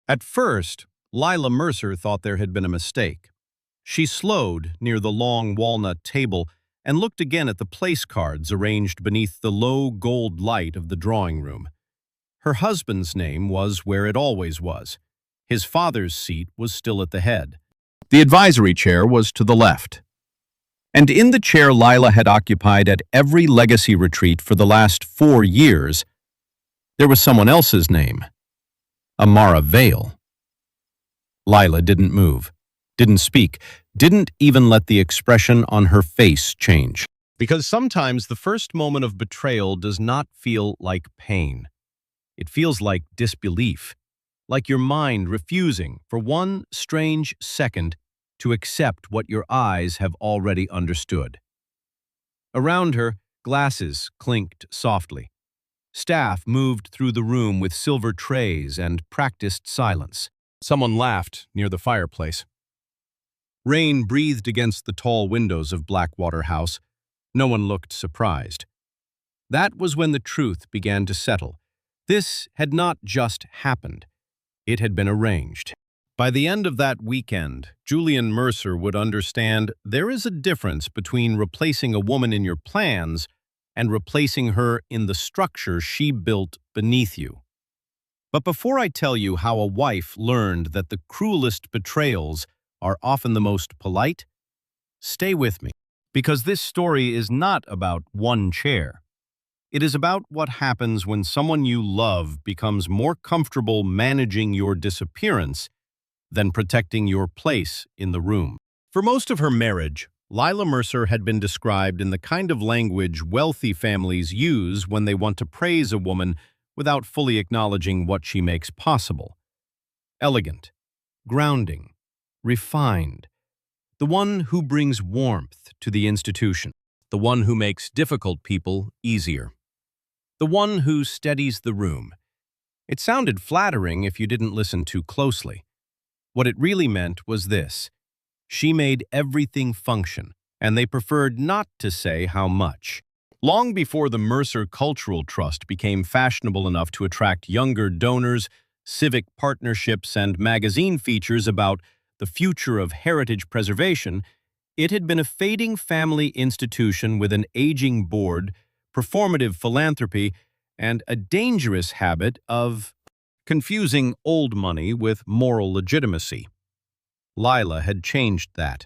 At first, Lila Mercer thought there had been a mistake. She slowed near the long walnut table and looked again at the place cards arranged beneath the low gold light of the drawing room. Her husband's name was where it always was. His father's seat was still at the head. The advisory chair was to the left. And in the chair Lila had occupied at every legacy retreat for the last 4 years, there was someone else's name. Amara Vale. Lila didn't move, didn't speak, didn't even let the expression on her face change. Because sometimes the first moment of betrayal does not feel like pain. It feels like disbelief, like your mind refusing for one strange second to accept what your eyes have already understood. Around her, glasses clinked softly. Staff moved through the room with silver trays and practiced silence. Someone laughed near the fireplace. Rain breathed against the tall windows of Blackwater House. No one looked surprised. That was when the truth began to settle. This had not just happened. It had been arranged. By the end of that weekend, Julian Mercer would understand there is a difference between replacing a woman in your plans and replacing her in the structure she built beneath you. But before I tell you how a wife learned that the cruelest betrayals are often the most polite, stay with me, because this story is not about one chair. It is about what happens when someone you love becomes more comfortable managing your disappearance than protecting your place in the room. For most of her marriage, Lila Mercer had been described in the kind of language wealthy families use when they want to praise a woman without fully acknowledging what she makes possible. Elegant, grounding, refined, the one who brings warmth to the institution, the one who makes difficult people easier, the one who steadies the room. It sounded flattering if you didn't listen too closely. What it really meant was this: she made everything function, and they preferred not to say how much. Long before the Mercer Cultural Trust became fashionable enough to attract younger donors, civic partnerships, and magazine features about the future of heritage preservation, it had been a fading family institution with an aging board, performative philanthropy, and a dangerous habit of confusing old money with moral legitimacy. Lila had changed that.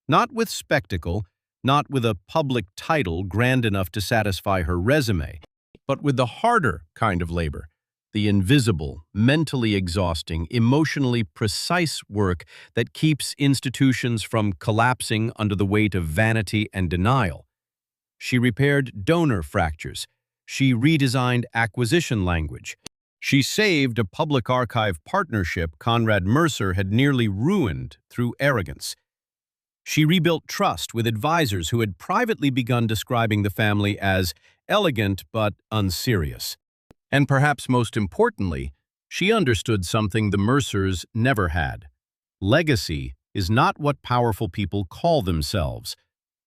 Not with spectacle, not with a public title grand enough to satisfy her resume, but with the harder kind of labor, the invisible, mentally exhausting, emotionally precise work that keeps institutions from collapsing under the weight of vanity and denial. She repaired donor fractures. She redesigned acquisition language. She saved a public archive partnership Conrad Mercer had nearly ruined through arrogance. She rebuilt trust with advisors who had privately begun describing the family as elegant but unserious. And perhaps most importantly, she understood something the Mercers never had. Legacy is not what powerful people call themselves.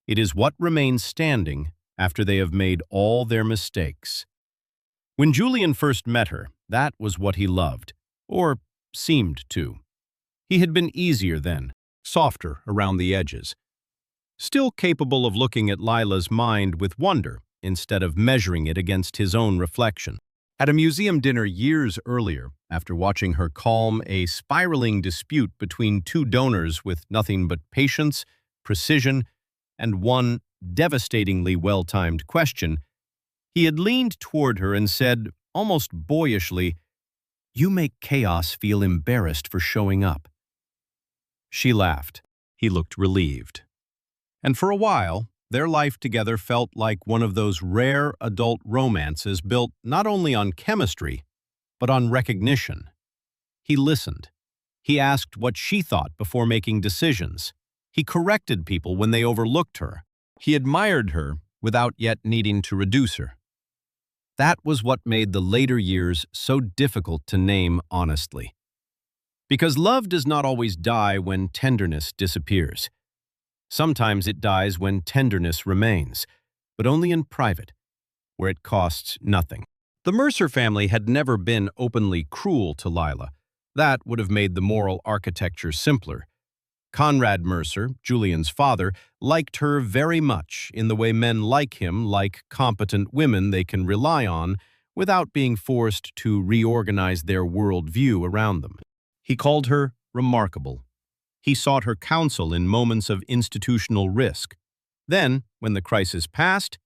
It is what remains standing after they have made all their mistakes. When Julian first met her, that was what he loved, or seemed to. He had been easier then, softer around the edges, still capable of looking at Lila's mind with wonder instead of measuring it against his own reflection. At a museum dinner years earlier, after watching her calm a spiraling dispute between two donors with nothing but patience, precision, and one devastatingly well-timed question, he had leaned toward her and said, almost boyishly, "You make chaos feel embarrassed for showing up." She laughed. He looked relieved. And for a while, their life together felt like one of those rare adult romances built not only on chemistry, but on recognition. He listened. He asked what she thought before making decisions. He corrected people when they overlooked her. He admired her without yet needing to reduce her. That was what made the later years so difficult to name honestly. Because love does not always die when tenderness disappears. Sometimes it dies when tenderness remains, but only in private, where it costs nothing. The Mercer family had never been openly cruel to Lila. That would have made the moral architecture simpler. Conrad Mercer, Julian's father, liked her very much in the way men like him like competent women they can rely on without being forced to reorganize their worldview around them. He called her remarkable. He sought her counsel in moments of institutional risk. Then, when the crisis passed,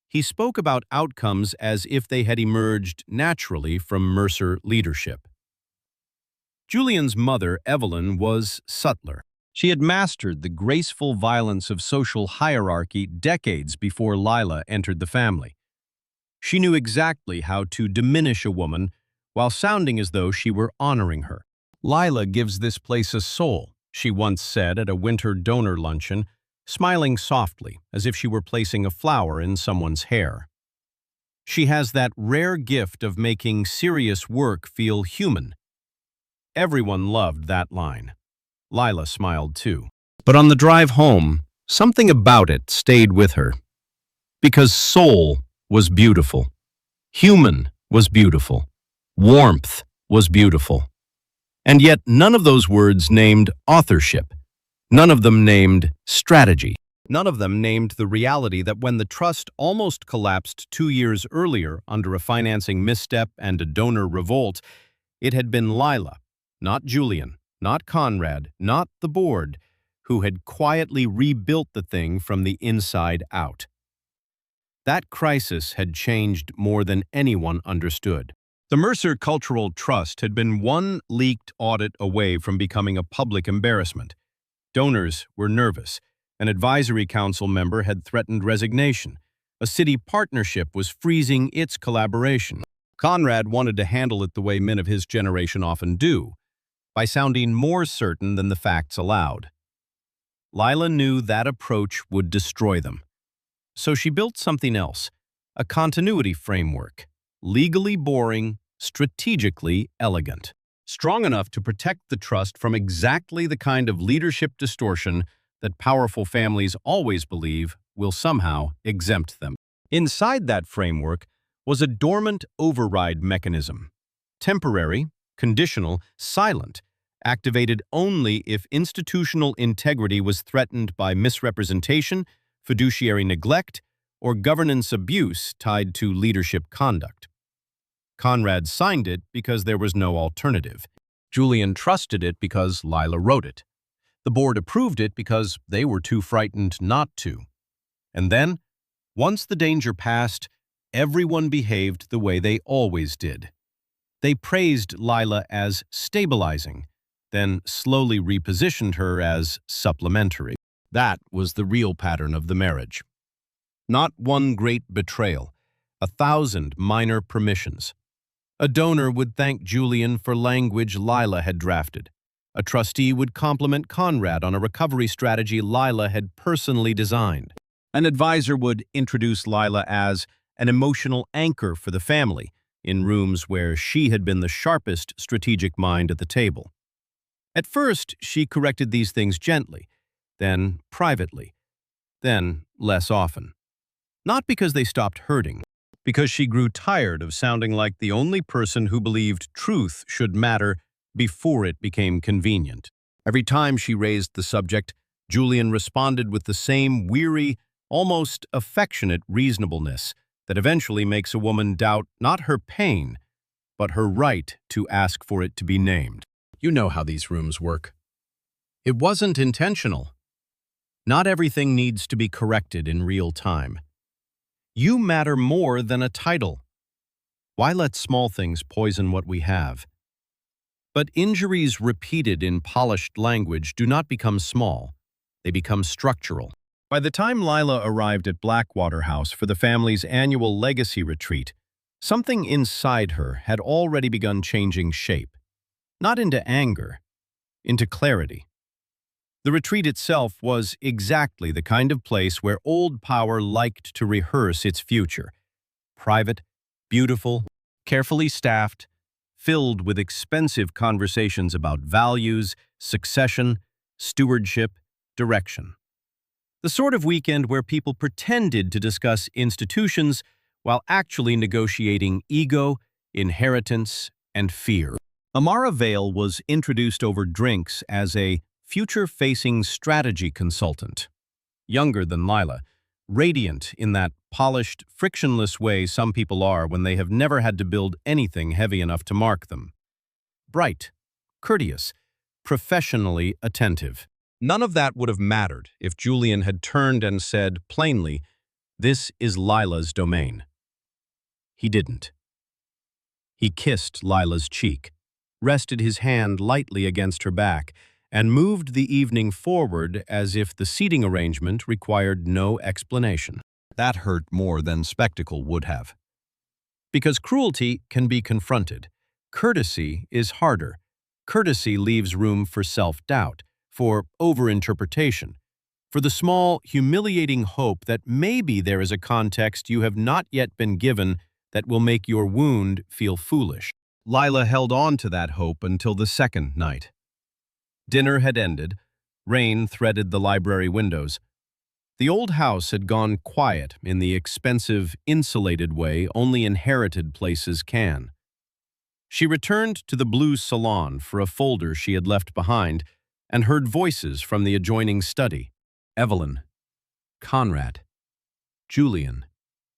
he spoke about outcomes as if they had emerged naturally from Mercer leadership. Julian's mother, Evelyn, was subtler. She had mastered the graceful violence of social hierarchy decades before Lila entered the family. She knew exactly how to diminish a woman while sounding as though she were honoring her. "Lila gives this place a soul," she once said at a winter donor luncheon, smiling softly as if she were placing a flower in someone's hair. "She has that rare gift of making serious work feel human." Everyone loved that line. Lila smiled too. But on the drive home, something about it stayed with her. Because soul was beautiful. Human was beautiful. Warmth was beautiful. And yet none of those words named authorship. None of them named strategy. None of them named the reality that when the trust almost collapsed 2 years earlier under a financing misstep and a donor revolt, it had been Lila, not Julian, not Conrad, not the board, who had quietly rebuilt the thing from the inside out. That crisis had changed more than anyone understood. The Mercer Cultural Trust had been one leaked audit away from becoming a public embarrassment. Donors were nervous. An advisory council member had threatened resignation. A city partnership was freezing its collaboration. Conrad wanted to handle it the way men of his generation often do, by sounding more certain than the facts allowed. Lila knew that approach would destroy them. So she built something else, a continuity framework, legally boring, strategically elegant, strong enough to protect the trust from exactly the kind of leadership distortion that powerful families always believe will somehow exempt them. Inside that framework was a dormant override mechanism, temporary, conditional, silent, activated only if institutional integrity was threatened by misrepresentation, fiduciary neglect, or governance abuse tied to leadership conduct. Conrad signed it because there was no alternative. Julian trusted it because Lila wrote it. The board approved it because they were too frightened not to. And then, once the danger passed, everyone behaved the way they always did. They praised Lila as stabilizing, then slowly repositioned her as supplementary. That was the real pattern of the marriage. Not one great betrayal, 1,000 minor permissions. A donor would thank Julian for language Lila had drafted. A trustee would compliment Conrad on a recovery strategy Lila had personally designed. An advisor would introduce Lila as an emotional anchor for the family in rooms where she had been the sharpest strategic mind at the table. At first, she corrected these things gently, then privately, then less often. Not because they stopped hurting, because she grew tired of sounding like the only person who believed truth should matter before it became convenient. Every time she raised the subject, Julian responded with the same weary, almost affectionate reasonableness that eventually makes a woman doubt not her pain, but her right to ask for it to be named. You know how these rooms work. It wasn't intentional. Not everything needs to be corrected in real time. You matter more than a title. Why let small things poison what we have? But injuries repeated in polished language do not become small. They become structural. By the time Lila arrived at Blackwater House for the family's annual legacy retreat, something inside her had already begun changing shape. Not into anger, into clarity. The retreat itself was exactly the kind of place where old power liked to rehearse its future. Private, beautiful, carefully staffed, filled with expensive conversations about values, succession, stewardship, direction. The sort of weekend where people pretended to discuss institutions while actually negotiating ego, inheritance, and fear. Amara Vale was introduced over drinks as a future-facing strategy consultant. Younger than Lila, radiant in that polished, frictionless way some people are when they have never had to build anything heavy enough to mark them. Bright, courteous, professionally attentive. None of that would have mattered if Julian had turned and said plainly, "This is Lila's domain." He didn't. He kissed Lila's cheek, rested his hand lightly against her back, and moved the evening forward as if the seating arrangement required no explanation. That hurt more than spectacle would have. Because cruelty can be confronted, courtesy is harder. Courtesy leaves room for self-doubt, for overinterpretation, for the small, humiliating hope that maybe there is a context you have not yet been given that will make your wound feel foolish. Lila held on to that hope until the second night. Dinner had ended. Rain threaded the library windows. The old house had gone quiet in the expensive, insulated way only inherited places can. She returned to the blue salon for a folder she had left behind and heard voices from the adjoining study. Evelyn, Conrad, Julian.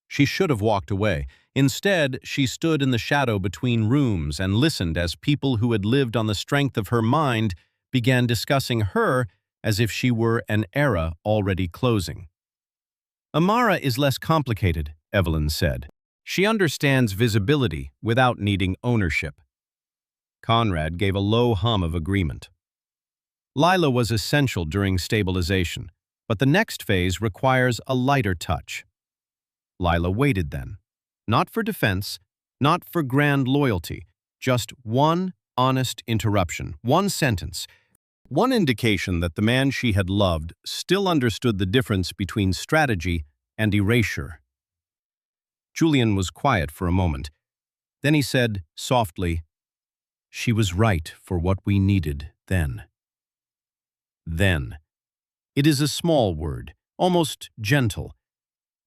She should have walked away. Instead, she stood in the shadow between rooms and listened as people who had lived on the strength of her mind began discussing her as if she were an era already closing. Amara is less complicated, Evelyn said. She understands visibility without needing ownership. Conrad gave a low hum of agreement. Lila was essential during stabilization, but the next phase requires a lighter touch. Lila waited then. Not for defense, not for grand loyalty, just one honest interruption, one sentence, one indication that the man she had loved still understood the difference between strategy and erasure. Julian was quiet for a moment. Then he said, softly, "She was right for what we needed then." Then. It is a small word, almost gentle.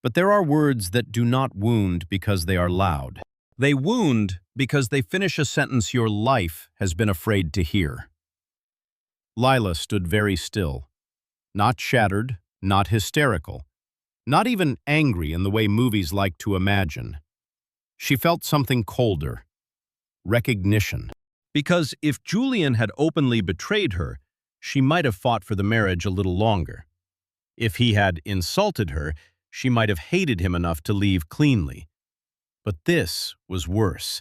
But there are words that do not wound because they are loud. They wound because they finish a sentence your life has been afraid to hear. Lila stood very still, not shattered, not hysterical, not even angry in the way movies like to imagine. She felt something colder, recognition. Because if Julian had openly betrayed her, she might have fought for the marriage a little longer. If he had insulted her, she might have hated him enough to leave cleanly. But this was worse.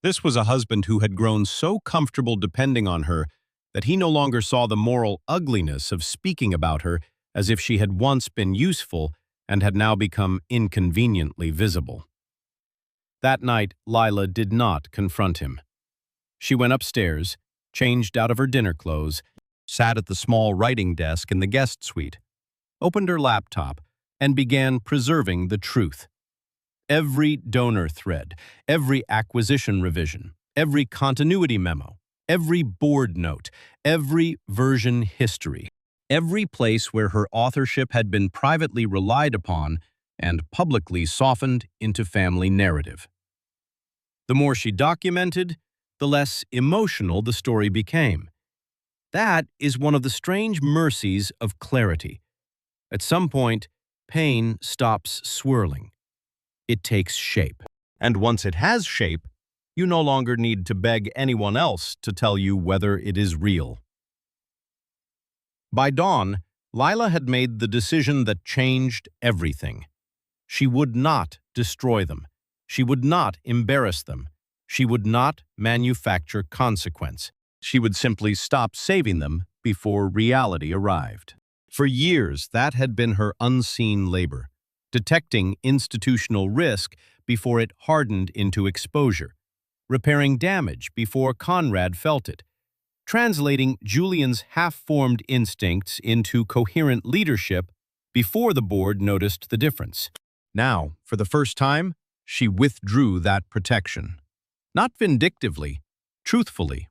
This was a husband who had grown so comfortable depending on her that he no longer saw the moral ugliness of speaking about her as if she had once been useful and had now become inconveniently visible. That night, Lila did not confront him. She went upstairs, changed out of her dinner clothes, sat at the small writing desk in the guest suite, opened her laptop, and began preserving the truth. Every donor thread, every acquisition revision, every continuity memo, every board note, every version history, every place where her authorship had been privately relied upon and publicly softened into family narrative. The more she documented, the less emotional the story became. That is one of the strange mercies of clarity. At some point, pain stops swirling. It takes shape. And once it has shape, you no longer need to beg anyone else to tell you whether it is real. By dawn, Lila had made the decision that changed everything. She would not destroy them. She would not embarrass them. She would not manufacture consequence. She would simply stop saving them before reality arrived. For years, that had been her unseen labor, detecting institutional risk before it hardened into exposure, repairing damage before Conrad felt it, translating Julian's half-formed instincts into coherent leadership before the board noticed the difference. Now, for the first time, she withdrew that protection. Not vindictively, truthfully.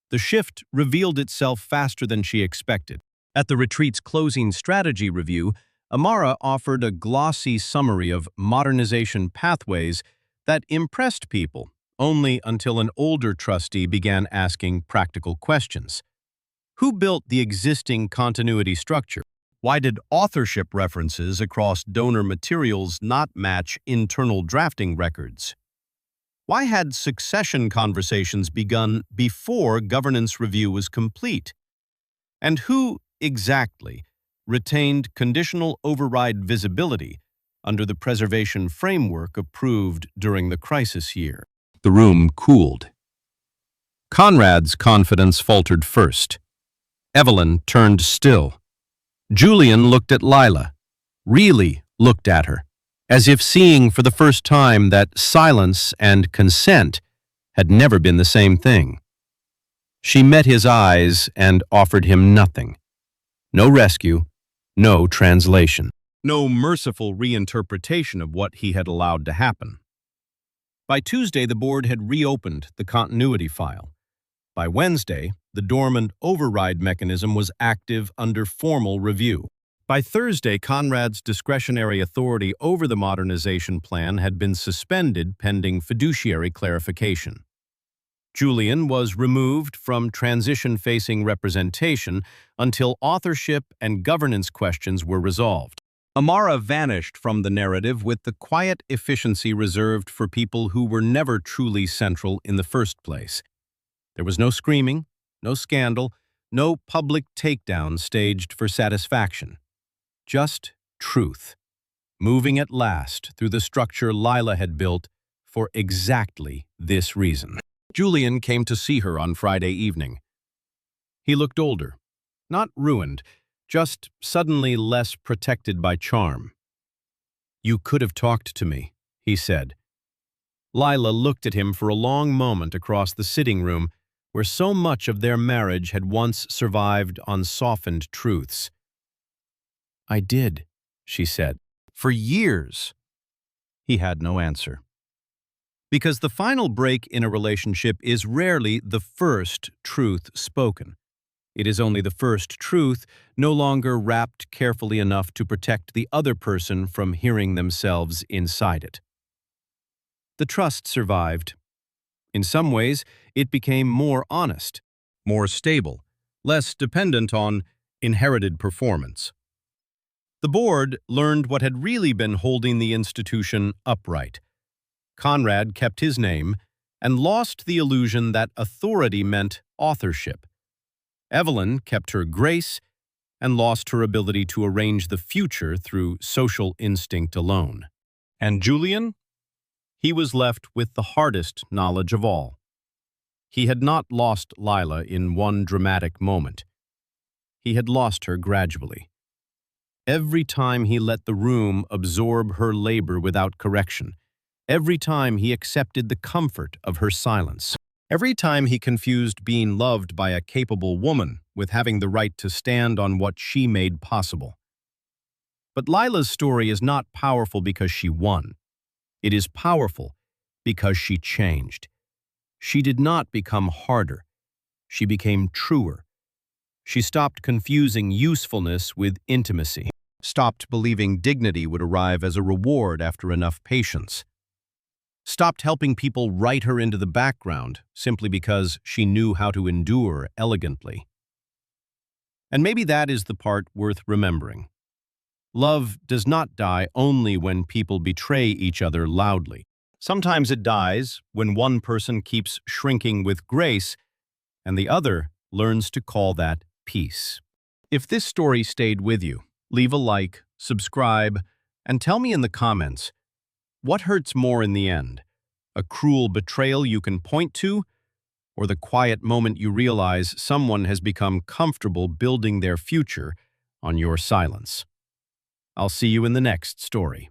The shift revealed itself faster than she expected. At the retreat's closing strategy review, Amara offered a glossy summary of modernization pathways that impressed people only until an older trustee began asking practical questions. Who built the existing continuity structure? Why did authorship references across donor materials not match internal drafting records? Why had succession conversations begun before governance review was complete? And who, exactly, retained conditional override visibility under the preservation framework approved during the crisis year? The room cooled. Conrad's confidence faltered first. Evelyn turned still. Julian looked at Lila, really looked at her, as if seeing for the first time that silence and consent had never been the same thing. She met his eyes and offered him nothing. No rescue, no translation, no merciful reinterpretation of what he had allowed to happen. By Tuesday, the board had reopened the continuity file. By Wednesday, the dormant override mechanism was active under formal review. By Thursday, Conrad's discretionary authority over the modernization plan had been suspended pending fiduciary clarification. Julian was removed from transition-facing representation until authorship and governance questions were resolved. Amara vanished from the narrative with the quiet efficiency reserved for people who were never truly central in the first place. There was no screaming, no scandal, no public takedown staged for satisfaction. Just truth, moving at last through the structure Lila had built for exactly this reason. Julian came to see her on Friday evening. He looked older, not ruined, just suddenly less protected by charm. "You could have talked to me," he said. Lila looked at him for a long moment across the sitting room where so much of their marriage had once survived on softened truths. "I did," she said. "For years." He had no answer. Because the final break in a relationship is rarely the first truth spoken. It is only the first truth, no longer wrapped carefully enough to protect the other person from hearing themselves inside it. The trust survived. In some ways, it became more honest, more stable, less dependent on inherited performance. The board learned what had really been holding the institution upright. Conrad kept his name and lost the illusion that authority meant authorship. Evelyn kept her grace and lost her ability to arrange the future through social instinct alone. And Julian? He was left with the hardest knowledge of all. He had not lost Lila in one dramatic moment. He had lost her gradually. Every time he let the room absorb her labor without correction, every time he accepted the comfort of her silence, every time he confused being loved by a capable woman with having the right to stand on what she made possible. But Lila's story is not powerful because she won. It is powerful because she changed. She did not become harder. She became truer. She stopped confusing usefulness with intimacy, stopped believing dignity would arrive as a reward after enough patience, stopped helping people write her into the background simply because she knew how to endure elegantly. And maybe that is the part worth remembering. Love does not die only when people betray each other loudly. Sometimes it dies when one person keeps shrinking with grace and the other learns to call that peace. If this story stayed with you, leave a like, subscribe, and tell me in the comments, what hurts more in the end? A cruel betrayal you can point to, or the quiet moment you realize someone has become comfortable building their future on your silence? I'll see you in the next story.